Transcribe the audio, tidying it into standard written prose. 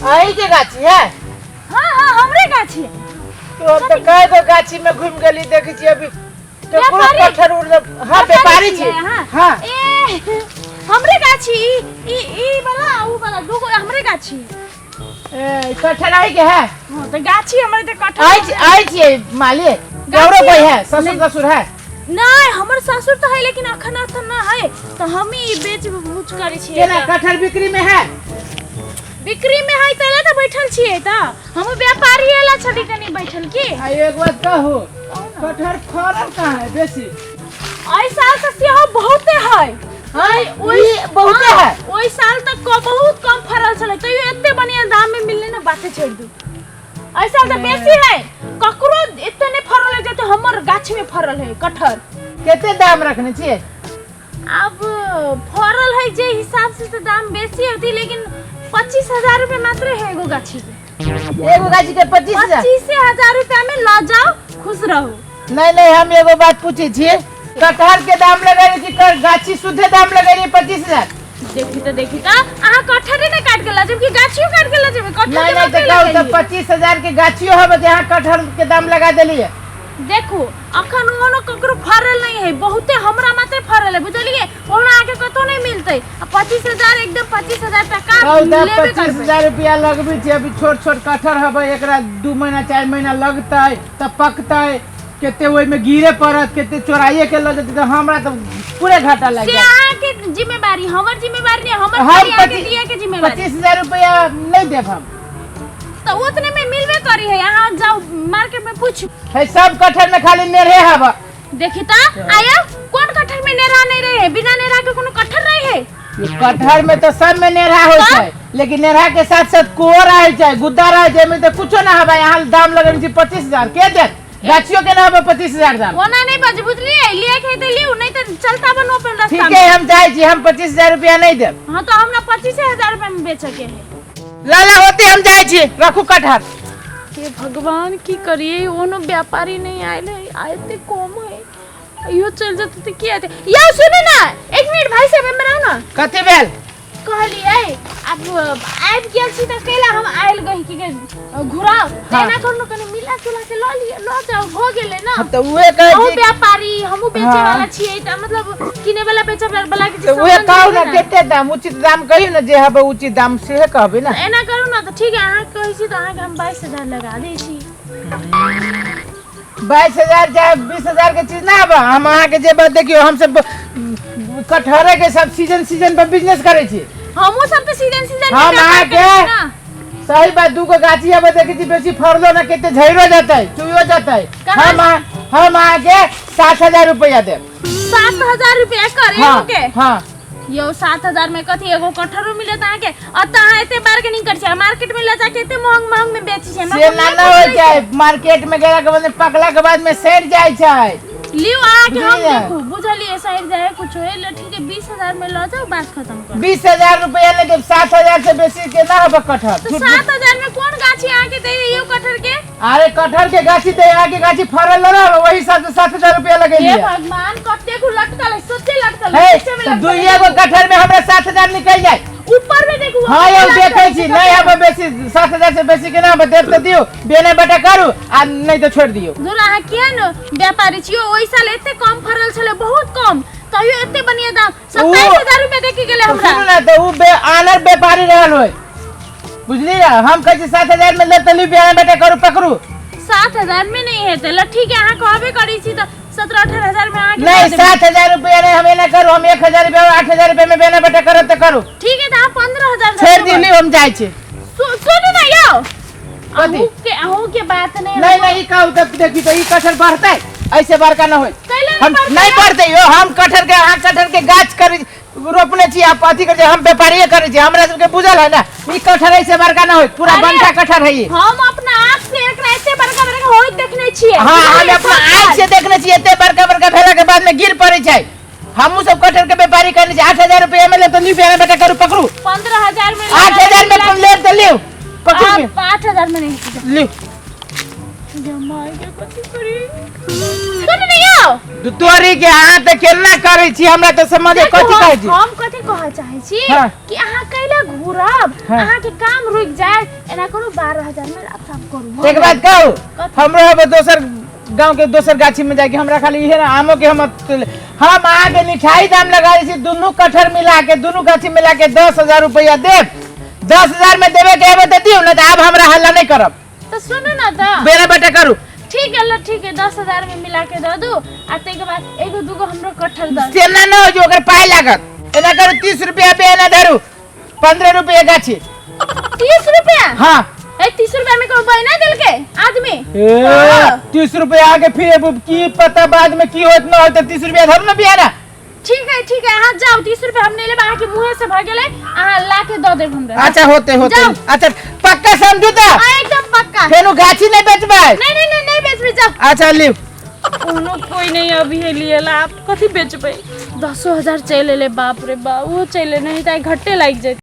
आई के गाछी है? हाँ हाँ हमरे गाछी। तो अब तो कई गो गाछी में घूम गली देखी छी अभी तो पूरा कटहर उड़। हां व्यापारी छी। हां ए हमरे गाछी ई वाला ऊ वाला दो हमरे गाछी। ए कटहर आई के है? हां तो गाछी हमरे तो कटहर आई छी मालिक गौरव कोई है? ससुर है? नहीं हमर ससुर तो है लेकिन अखन तो ना है तो हम ही बेच बुच करै छी। केना कटहर बिक्री में है? बिक्री में है तले तो बैठल छिए त हम व्यापारी एला छथि कनी बैठल की। एक बात कहू कटहर फरल कहां है बेसी? आई साल से सेहो बहुते है। हां ओई बहुते है। ओई साल तक को बहुत कम फरल छले तइयो एते बढ़िया दाम में मिलले ना बाते छोड़ दू। ऐसा तो बेसी है ककरो इतने फरल है जते हमर गाछ में फरल है कटहर। केते दाम रखने छिए? अब फरल है जे हिसाब से तो दाम बेसी होती लेकिन 25,000 रुपए मात्र है एगो गाछी के। एगो गाछी के 25,000 रुपया में ला जाओ खुश रहो। नहीं हम एगो बात पूछे छिए कटहर के दाम लगाई कि गाछी शुद्ध दाम लगाई 25,000? देखी तो आहा कटहरे ने काट के ला जब कि गाछियो काट के ला जब कटहर नहीं तो कहू तो 25,000 के गाछियो हबे जहां कटहर के दाम लगा देलिए। देखो अखन ओनो ककरो फरल नहीं है बहुते हमरा माते फरल है बुझलिए ओना आके कतो नहीं मिलते 25,000 एकदम 25,000 टका लेबे करबे। 25,000 रुपया लगबे छै अभी छोट कटहर हबे एकरा 2 महीना 4 महीना लगतै तब पकतै केते ओइ में गिरे पड़त केते चोराइए के ल जते तो हमरा तो पूरे घाटा लग जाए। से अहाँ के जिम्मेवारी हमर जिम्मेवारी नहीं हमर परिवार के दिए के जिम्मेवारी। 25,000 रुपया नहीं देब हम तो उतने में मिलबे करी है। यहाँ जाओ मार्केट में पूछ है सब कटहर में खाली नेरहे हबे। देखी ता आया कौन कटहर में नेरा नहीं रहे बिना नेरा के कोनो कटहर नहीं है। ये कटहर में तो सब में नेरहा होय छै लेकिन नेरहा के साथ साथ कोर आइ छै गुद्दा रह छै में तो कुछो ना हबे। यहाँ दाम लगन छै 25,000 के देत गाछियों के ना हबे 25,000 दाम। ओना नहीं बज बुझलिए लिए के तो लियो नहीं तो चलता बनो पे रास्ता। ठीक है हम जाय छी हम 25,000 रुपया नहीं देब। हां तो हमरा 25,000 रुपया में बेचे के है। लाला होते हम जाय छी रखू कटहर। हे भगवान की करिए ओनो व्यापारी नहीं आइल है आयते कम है यो चल जते त की आते। या सुनो ना 1 मिनट भाई साहब में रहो ना। कते बेल कहलिए अब आइब गेल छी त कैला हम आइल गई की घुराओ देना करनो कने मिला चुला के लो जाओ हो गेले ना। तो उहे कहे हम व्यापारी हमहु बेचे वाला छिए त मतलब किने वाला बेचे वाला के तो उहे कहू ना केते दाम उचित दाम कहियो ना जे हबे उचित दाम से कहबे ना। एना करू ना त ठीक है अहाँ कहै छी त अहाँ के हम 22,000 लगा दै छी। 22,000 चाहे 20,000 के चीज ना हबे। हम अहाँ के जे बात देखियो हम सब कटहरे के सब सीजन पर बिजनेस करे छी। हमहु सब तो सीजन हम अहाँ के सही बात 2 गो गाछी हबे देखि छी बेसी फरलो ना केते झइरो जातै चुइयो जातै। हम अहाँ के 7,000 रुपया देब। 7,000 रुपया करे के? हां यो 7,000 में कथि एगो कटहरो मिलत अहाँ के अ त अहाँ एते बार्गेनिंग कर छै मार्केट में ले जा के एते महंग में बेची छै। से ना हो जाए मार्केट में गेला के बाद पकला के बाद में सेट जाय छै। लियो आके हम देखो बुझलिए साइड जाए कुछ है ठीक है 20,000 में लो जाओ बात खत्म कर। 20,000 रुपया ले देब 7,000 से बेसी के ना हबे कटहर। तो 7,000 में कौन गाछी आके दे यो कटहर के? अरे कटहर के गाछी दे आके गाछी फरल ना वही 7,000 रुपया लगेलिए। हे भगवान कते को लटकल है सोचे लटकल है तो दुइया गो कटहर में हमरा 7,000 निकल जाए। ऊपर में देखू हां यो देखै छी नहीं हबे बेसी 7,000 से बेसी के ना हबे देब त दियो बेने बेटा करू आ नहीं तो छोड़ दियो। दूर अहाँ केन व्यापारी छियो ओइ साल एते कम फरल छले बहुत कम तइयो एते बढ़िया दाम 27,000 रुपया देखि गेले हमरा। सुन ना तो उ आनर व्यापारी रहल होय बुझली ना। हम कहै छी 7,000 में ले त ली बेने बेटा करू पकड़ू। 7,000 में नहीं है तो ठीक है अहाँ कहबे करी छी त 17-18,000 में आके नहीं 7,000 रुपया नहीं हमें ना करू हम 1,000 रुपया 8,000 रुपया में बेना बेटा करो तो करू। ठीक है तो आप 15,000 छोड़ दिली हम जाय छे। सुन ना यो आहू के बात नहीं कहू तब देखी तो ई कटहर बढ़तै ऐसे बड़का ना होय। हम नहीं बढ़तै यो हम कटहर के अहाँ कटहर के गाछ कर रोपने छी आप अथी कर हम व्यापारी करे छी हमरा सब के बुझल है ना ई कटहर ऐसे बड़का ना होय पूरा बनता कटहर है ये। हम अपना आँख से एकरा ऐसे बड़का होय देखने छिए। हां हम अपना आँख से देखने छी एते बड़का भेला के बाद में गिर पड़े छै। हमहु सब कटहर के व्यापारी करने छी 8,000 रुपया में ले तो ली बेना बेटा करू पकड़ू। 15,000 में 8,000 में तुम ले तो लियो पकड़ू 8,000 में नहीं लियो जमाई के कथि करी सुन नहीं आओ तोरी के हाथ केना करे छी हमरा तो समझे कथि कहै छी। हम कथि कहै चाहै छी कि अहाँ कैला पुरब हाँ। अहाँ के काम रुक जाए एना करू 12000 में आप काम करू एक बात कहू हमरो अब दोसर गांव के दोसर गाछी में जाके हमरा खाली इहे ना आमो के हम आहाँ के मिठाई दाम लगा दी दोनों कटहर मिला के दोनों गाछी मिला के 10,000 रुपया देब 10,000 में देवे के एबे देती हूं ना तो अब हमरा हल्ला नहीं करब तो सुनो ना तो बेरा बेटा करू ठीक है लो ठीक है 10,000 में मिला के दे दू आ ते के बाद एगो दूगो हमरो कटहल दे सेना न हो जो ओकर पाई लागत एना करू 30 रुपया पे एना धरू 15 रुपया गाछी 30 रुपया हां ए 30 रुपया में को बहिना दिल के आदमी 30 रुपया आगे फिर की पता बाद में की होत न होत 30 रुपया धरू न बियाना ठीक है हां जाओ 30 रुपया हम ले ले बाकी मुंह से भागेले आ ला के दे देब हमरा अच्छा होते अच्छा पक्का समझू तो हां एकदम पक्का फेनु गाछी नहीं बेचबै नहीं बेचबे जाओ अच्छा लियो कोनो कोई नहीं अभी है लिएला आप कथी बेचबे 10,000 चले ले बाप रे बाप वो चले नहीं त घट्टे लाग जाए